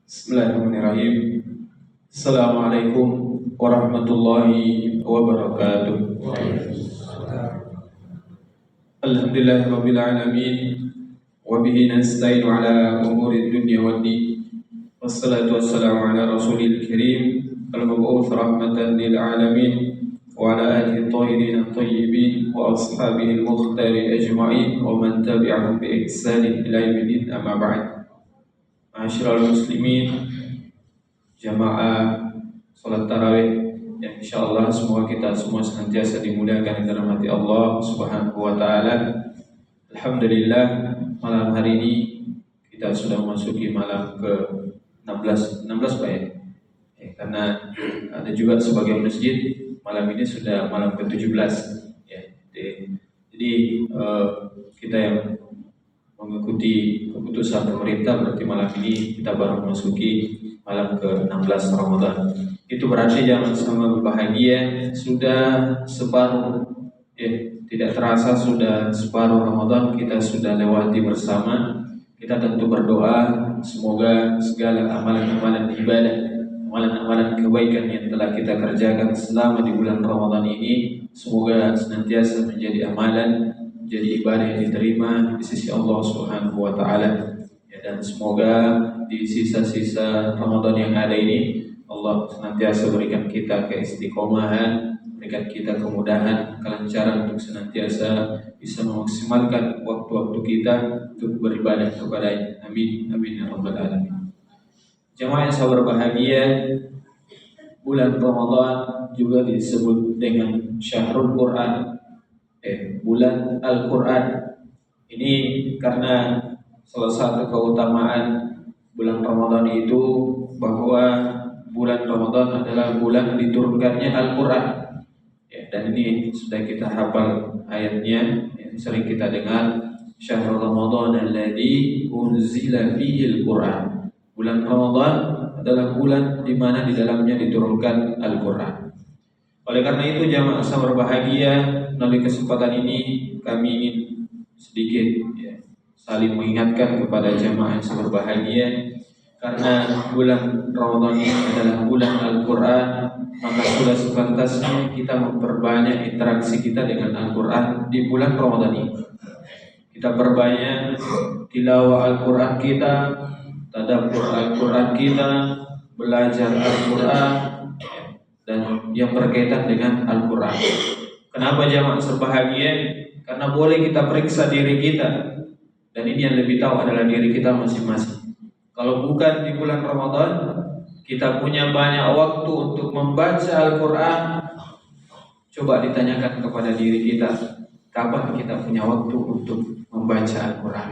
Bismillahirrahmanirrahim. Assalamualaikum warahmatullahi wabarakatuh. Alhamdulillahirabbil alamin wa bihi nasta'inu ala umuri dunya waddin. Wassalatu wassalamu ala rasulil karim al-mab'uts rahmatan lil alamin wa ala alihi thahirin thayyibin wa ashabihi al-mukhtari ajma'in wa man tabi'ahum bi ihsanin ila yaumil amma ba'd. Ma'asyiral muslimin, jamaah salat tarawih yang insyaallah semoga kita semua senantiasa dimuliakan dalam hati Allah Subhanahu wa taala. Alhamdulillah, malam hari ini kita sudah memasuki malam ke-16 Pak ya. Karena ada juga sebagian masjid malam ini sudah malam ke-17 ya. Jadi kita yang mengikuti keputusan pemerintah berarti malam ini kita baru memasuki malam ke-16 Ramadan. Itu berarti jangan sama berbahagia sudah separuh ya, tidak terasa sudah separuh Ramadan kita sudah lewati bersama. Kita tentu berdoa semoga segala amalan-amalan ibadah, amalan-amalan kebaikan yang telah kita kerjakan selama di bulan Ramadan ini semoga senantiasa menjadi amalan, jadi ibadah yang diterima di sisi Allah Subhanahu wa taala. Ya, dan semoga di sisa-sisa Ramadan yang ada ini Allah senantiasa berikan kita keistiqomahan, berikan kita kemudahan, kelancaran untuk senantiasa bisa memaksimalkan waktu-waktu kita untuk beribadah kepada-Nya. Amin amin ya rabbal alamin. Jemaah yang saya berbahagia, bulan Ramadan juga disebut dengan Syahrul Quran, bulan Al-Quran. Ini karena salah satu keutamaan bulan Ramadan itu bahwa bulan Ramadan adalah bulan diturunkannya Al-Quran ya, dan ini sudah kita hafal ayatnya yang sering kita dengar, Syahrul Ramadan alladzi unzila fihi Al-Quran. Bulan Ramadan adalah bulan di mana di dalamnya diturunkan Al-Quran. Oleh karena itu jamaah yang berbahagia, melalui kesempatan ini kami ingin sedikit ya, saling mengingatkan kepada jamaah yang berbahagia, karena bulan Ramadan ini adalah bulan Al-Quran, maka sudah sepantasnya kita memperbanyak interaksi kita dengan Al-Quran di bulan Ramadan ini. Kita perbanyak tilawah Al-Quran kita, tadabbur Al-Quran kita, belajar Al-Quran dan yang berkaitan dengan Al-Quran. Kenapa jamaah berbahagia? Karena boleh kita periksa diri kita, dan ini yang lebih tahu adalah diri kita masing-masing. Kalau bukan di bulan Ramadan, kita punya banyak waktu untuk membaca Al-Quran. Coba ditanyakan kepada diri kita, kapan kita punya waktu untuk membaca Al-Quran?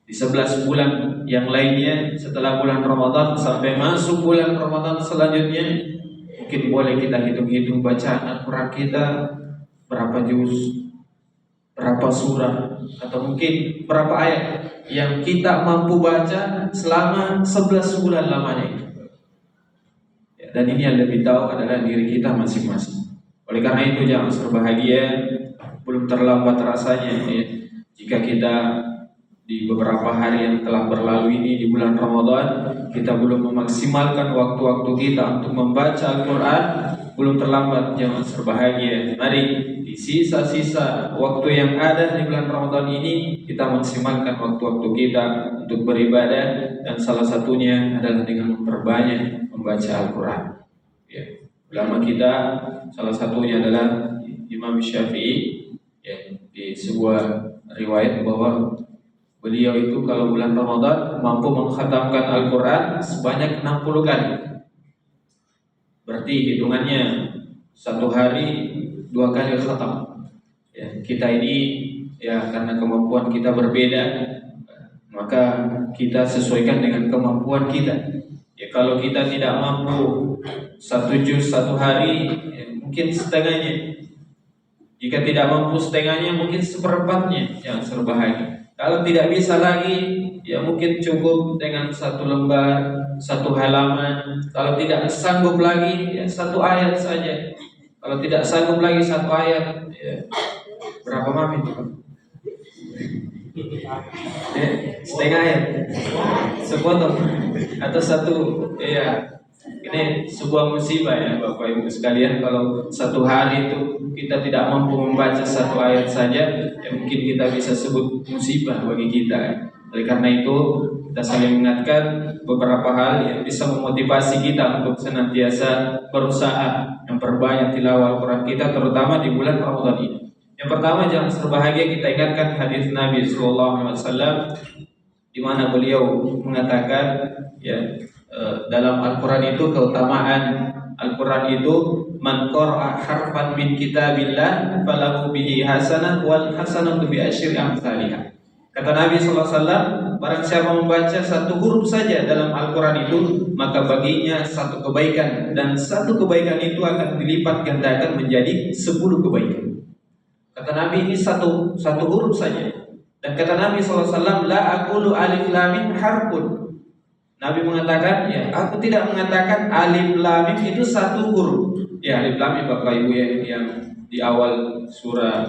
Di 11 bulan yang lainnya setelah bulan Ramadan sampai masuk bulan Ramadan selanjutnya, mungkin boleh kita hitung-hitung bacaan Al-Quran kita berapa juz, berapa surah, atau mungkin berapa ayat yang kita mampu baca selama 11 bulan lamanya itu. Ya, dan ini yang lebih tahu adalah diri kita masing-masing. Oleh karena itu jangan berbahagia, belum terlambat rasanya ya, jika kita di beberapa hari yang telah berlalu ini di bulan Ramadan kita belum memaksimalkan waktu-waktu kita untuk membaca Al-Quran, belum terlambat, jangan berbahagia. Mari di sisa-sisa waktu yang ada di bulan Ramadan ini kita maksimalkan waktu-waktu kita untuk beribadah, dan salah satunya adalah dengan memperbanyak membaca Al-Quran ya. Ulama kita salah satunya adalah Imam Syafi'i ya, di sebuah riwayat bahwa beliau itu kalau bulan Ramadan mampu mengkhatamkan Al-Quran sebanyak 60 kali. Berarti hitungannya satu hari 2 kali khatam ya. Kita ini ya karena kemampuan kita berbeda, maka kita sesuaikan dengan kemampuan kita ya. Kalau kita tidak mampu 1 juz 1 hari ya, mungkin setengahnya. Jika tidak mampu setengahnya, mungkin seperempatnya. Jangan berbahagia. Kalau tidak bisa lagi, ya mungkin cukup dengan 1 lembar, 1 halaman. Kalau tidak sanggup lagi, ya 1 ayat saja. Kalau tidak sanggup lagi 1 ayat, ya berapa mami itu? Setengah ayat, sepotong atau satu, ya. Ini sebuah musibah ya Bapak Ibu sekalian, kalau satu hari itu kita tidak mampu membaca satu ayat saja, ya mungkin kita bisa sebut musibah bagi kita. Oleh karena itu kita saling mengingatkan beberapa hal yang bisa memotivasi kita untuk senantiasa berusaha memperbanyak tilawah Al-Quran kita, terutama di bulan Ramadan ini. Yang pertama, jangan berbahagia, kita ingatkan hadis Nabi SAW di mana beliau mengatakan ya, dalam Al-Quran itu keutamaan Al-Quran itu, man qara'a harfan min kitabillah falahu bihi hasanah wal hasanatu bi asyri amsalihah. Kata Nabi SAW, barang siapa membaca satu huruf saja dalam Al-Quran itu, maka baginya satu kebaikan, dan satu kebaikan itu akan dilipat gandakan menjadi 10 kebaikan. Kata Nabi, ini satu huruf saja. Dan kata Nabi SAW, la aqulu alif lam mim harfun. Nabi mengatakan, ya, aku tidak mengatakan alif lam mim itu satu huruf. Ya, alif lam mim Bapak Ibu yang di awal surah,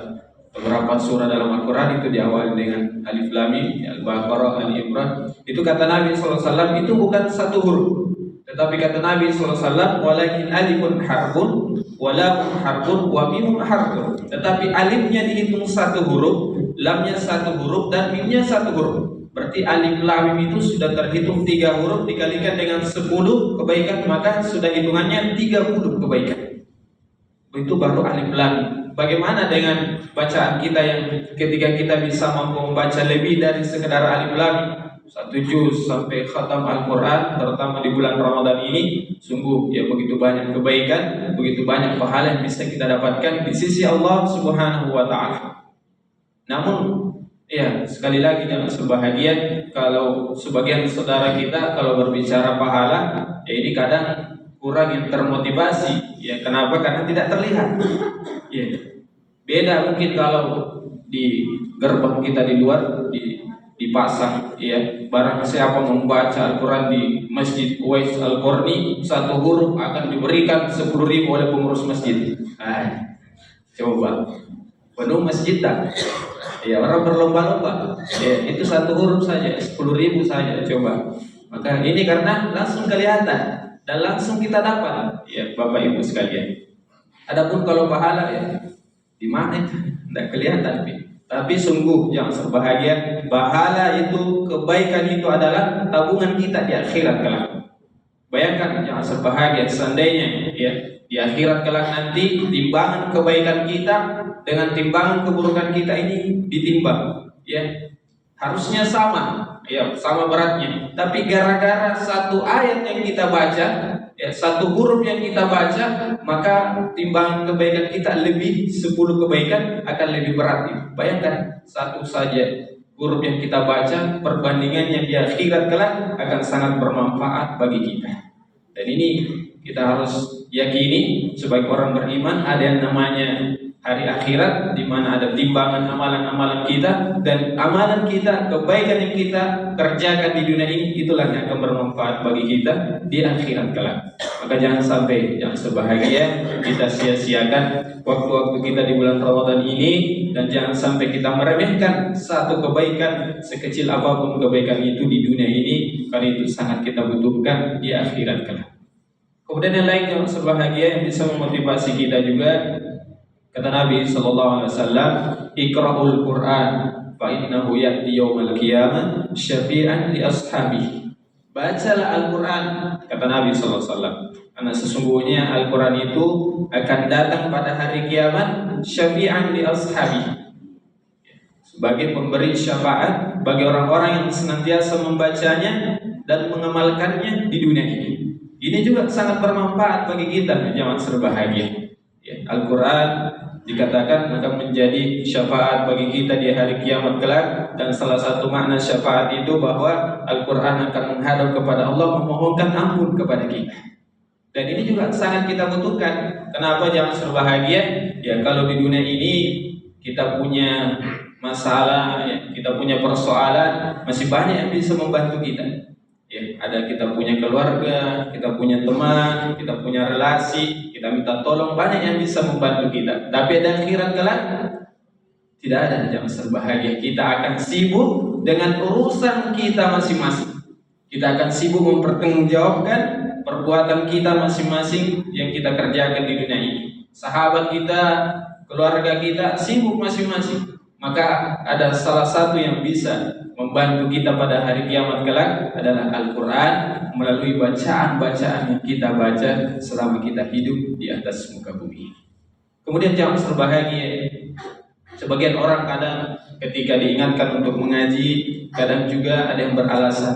beberapa surah dalam Al-Quran itu diawali dengan alif lam mim, Al-Baqarah, Ali Imran. Itu kata Nabi SAW, itu bukan satu huruf. Tetapi kata Nabi SAW, walakin alifun harfun, walamun harfun, wa mimun harfun. Tetapi alifnya dihitung satu huruf, lamnya satu huruf, dan mimnya satu huruf. Berarti alif lam mim itu sudah terhitung 3 huruf dikalikan dengan 10 kebaikan, maka sudah hitungannya 30 kebaikan. Itu baru alif lam mim. Bagaimana dengan bacaan kita yang ketika kita bisa mampu membaca lebih dari sekedar alif lam mim, 1 juz sampai khatam Al-Quran, terutama di bulan Ramadan ini, sungguh ya begitu banyak kebaikan, begitu banyak pahala yang bisa kita dapatkan di sisi Allah Subhanahu wa Ta'ala. Namun ya, sekali lagi jangan berbahagia kalau sebagian saudara kita kalau berbicara pahala, ya ini kadang kurang yang termotivasi. Ya, kenapa? Karena tidak terlihat. Ya, beda mungkin kalau di gerbang kita di luar dipasang, ya, barang siapa membaca Al-Quran di Masjid Uwais Al-Qarni, satu huruf akan diberikan 10.000 oleh pengurus masjid. Coba penuh masjid tak? Ya, orang berlomba-lomba, ya, itu satu huruf saja 10.000 saja, coba. Maka ini karena langsung kelihatan dan langsung kita dapat, ya Bapak Ibu sekalian. Adapun kalau pahala, ya di mana itu? Tidak kelihatan, tapi sungguh yang berbahagia, pahala itu, kebaikan itu adalah tabungan kita di akhirat kelak. Bayangkan jangan berbahagia seandainya ya di akhirat kelak nanti timbangan kebaikan kita dengan timbangan keburukan kita ini ditimbang, ya harusnya sama, ya sama beratnya. Tapi gara-gara satu ayat yang kita baca, ya satu huruf yang kita baca, maka timbangan kebaikan kita lebih 10 kebaikan akan lebih berat. Bayangkan satu saja huruf yang kita baca, perbandingannya di akhirat kelak akan sangat bermanfaat bagi kita. Dan ini kita harus yakini sebagai orang beriman, ada yang namanya hari akhirat, di mana ada timbangan amalan-amalan kita, dan amalan kita, kebaikan yang kita kerjakan di dunia ini, itulah yang akan bermanfaat bagi kita di akhirat kelak. Maka jangan sampai yang sebahagia kita sia-siakan waktu-waktu kita di bulan Ramadan ini, dan jangan sampai kita meremehkan satu kebaikan sekecil apapun kebaikan itu di dunia ini, karena itu sangat kita butuhkan di akhirat kelak. Kemudian yang lain yang sebahagia yang bisa memotivasi kita juga, kata Nabi SAW, Iqra'ul Qur'an fa innahu ya'ti yaumal qiyamah syafi'an li ashabihi. Bacalah Al-Quran, kata Nabi SAW, karena sesungguhnya Al-Quran itu akan datang pada hari kiamat syafi'an li ashabihi, sebagai pemberi syafaat bagi orang-orang yang senantiasa membacanya dan mengamalkannya di dunia ini. Ini juga sangat bermanfaat bagi kita, jangan berbahagia. Ya, Al-Quran dikatakan akan menjadi syafaat bagi kita di hari kiamat kelak, dan salah satu makna syafaat itu bahwa Al-Quran akan menghadap kepada Allah memohonkan ampun kepada kita. Dan ini juga sangat kita butuhkan. Kenapa jangan berbahagia? Ya, kalau di dunia ini kita punya masalah, ya, kita punya persoalan, masih banyak yang bisa membantu kita. Ya, ada kita punya keluarga, kita punya teman, kita punya relasi, kita minta tolong, banyak yang bisa membantu kita. Tapi ada akhirat kelak, Tidak ada jam berbahagia. Kita akan sibuk dengan urusan kita masing-masing. Kita akan sibuk mempertanggungjawabkan perbuatan kita masing-masing yang kita kerjakan di dunia ini. Sahabat kita, keluarga kita sibuk masing-masing. Maka ada salah satu yang bisa membantu kita pada hari kiamat kelak adalah Al-Quran melalui bacaan-bacaan yang kita baca selama kita hidup di atas muka bumi. Kemudian jangan berbahagia. Sebagian orang kadang ketika diingatkan untuk mengaji, kadang juga ada yang beralasan,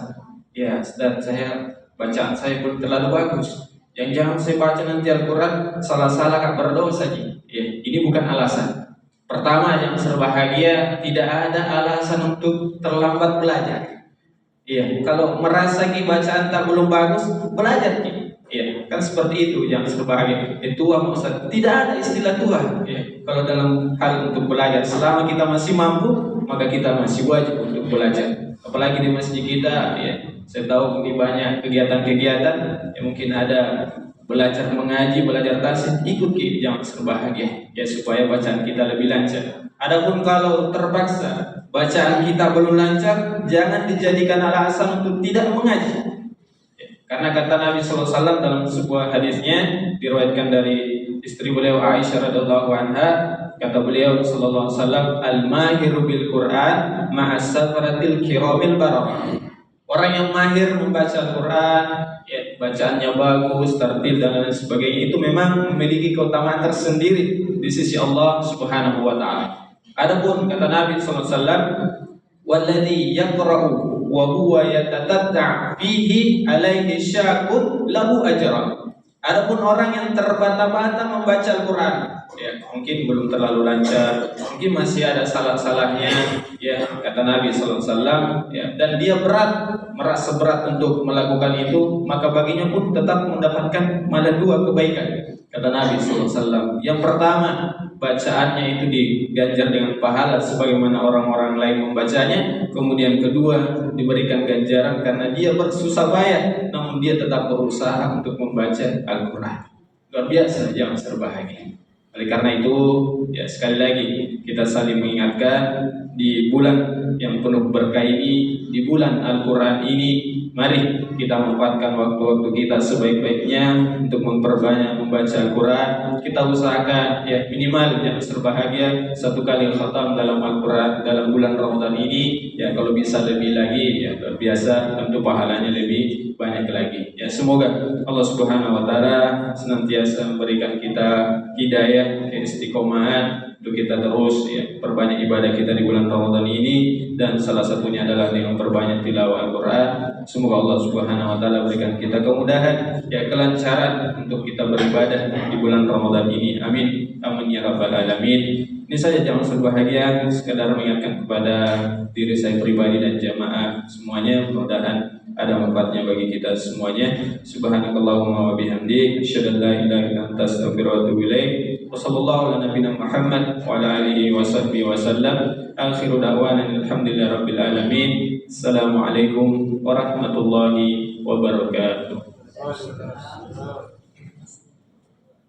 ya Ustaz, bacaan saya belum terlalu bagus. Yang jangan saya baca nanti Al-Quran salah-salah kan berdosa. Ya, ini bukan alasan. Pertama, yang berbahagia tidak ada alasan untuk terlambat belajar. Iya, kalau merasa bacaan tak belum bagus, belajar. Iya, kan seperti itu yang berbahagia. Tua Ustaz, tidak ada istilah tua. Iya, kalau dalam hal untuk belajar, selama kita masih mampu, maka kita masih wajib untuk belajar. Apalagi di masjid kita, ya, saya tahu ini banyak kegiatan-kegiatan yang mungkin ada belajar mengaji, belajar tasbih, ikut jangan berbahagia ya supaya bacaan kita lebih lancar. Adapun kalau terpaksa bacaan kita belum lancar, jangan dijadikan alasan untuk tidak mengaji. Ya, karena kata Nabi SAW dalam sebuah hadisnya diriwayatkan dari istri beliau Aisyah radhiallahu anha, kata beliau sallallahu alaihi wasallam, al-mahiru bil Quran ma'as safaratil kiramil bararah. Orang yang mahir membaca Al-Quran, ya, bacaannya bagus, tertil dan lain sebagainya, itu memang memiliki keutamaan tersendiri di sisi Allah Subhanahu wa taala. Adapun kata Nabi sallallahu alaihi wasallam, "Walladzi yaqra'u wa huwa yatatatta' fihi alaihi syaqun lahu ajran." Adapun orang yang terbata-bata membaca Al-Quran, ya, mungkin belum terlalu lancar, mungkin masih ada salah-salahnya, ya, kata Nabi SAW, ya, dan dia merasa berat untuk melakukan itu, maka baginya pun tetap mendapatkan malah dua kebaikan. Kata Nabi SAW, yang pertama, bacaannya itu diganjar dengan pahala sebagaimana orang-orang lain membacanya. Kemudian kedua, diberikan ganjaran karena dia bersusah payah, namun dia tetap berusaha untuk membaca Al-Quran. Luar biasa, jangan berbahagia. Oleh karena itu, ya sekali lagi kita saling mengingatkan di bulan yang penuh berkah ini, di bulan Al-Quran ini, mari kita manfaatkan waktu-waktu kita sebaik-baiknya untuk memperbanyak membaca Al-Quran. Kita usahakan ya minimal yang berbahagia satu kali khatam dalam Al-Quran dalam bulan Ramadan ini. Ya kalau bisa lebih lagi, ya luar biasa, tentu pahalanya lebih banyak lagi. Ya semoga Allah Subhanahu wa taala senantiasa memberikan kita hidayah, keistiqomahan untuk kita terus ya perbanyak ibadah kita di bulan Ramadan ini, dan salah satunya adalah dengan perbanyak tilawah Al-Quran. Semoga Allah Subhanahu wa taala berikan kita kemudahan, ya kelancaran untuk kita beribadah di bulan Ramadan ini. Amin. Amin ya rabbal alamin. Ini saja jangan berbahagia, sekedar mengingatkan kepada diri saya pribadi dan jamaah semuanya, mudah-mudahan ada manfaatnya bagi kita semuanya. Subhanakallahumma wa bihamdik, asyhadu an la ilaha illa anta, astaghfiruka wa atubu ilaik. Wa sallallahu ala nabiyyina Muhammad wa ala alihi wa sahbihi wa sallam. Akhiru da'wana alhamdulillahi rabbil alamin. Assalamualaikum warahmatullahi wabarakatuh.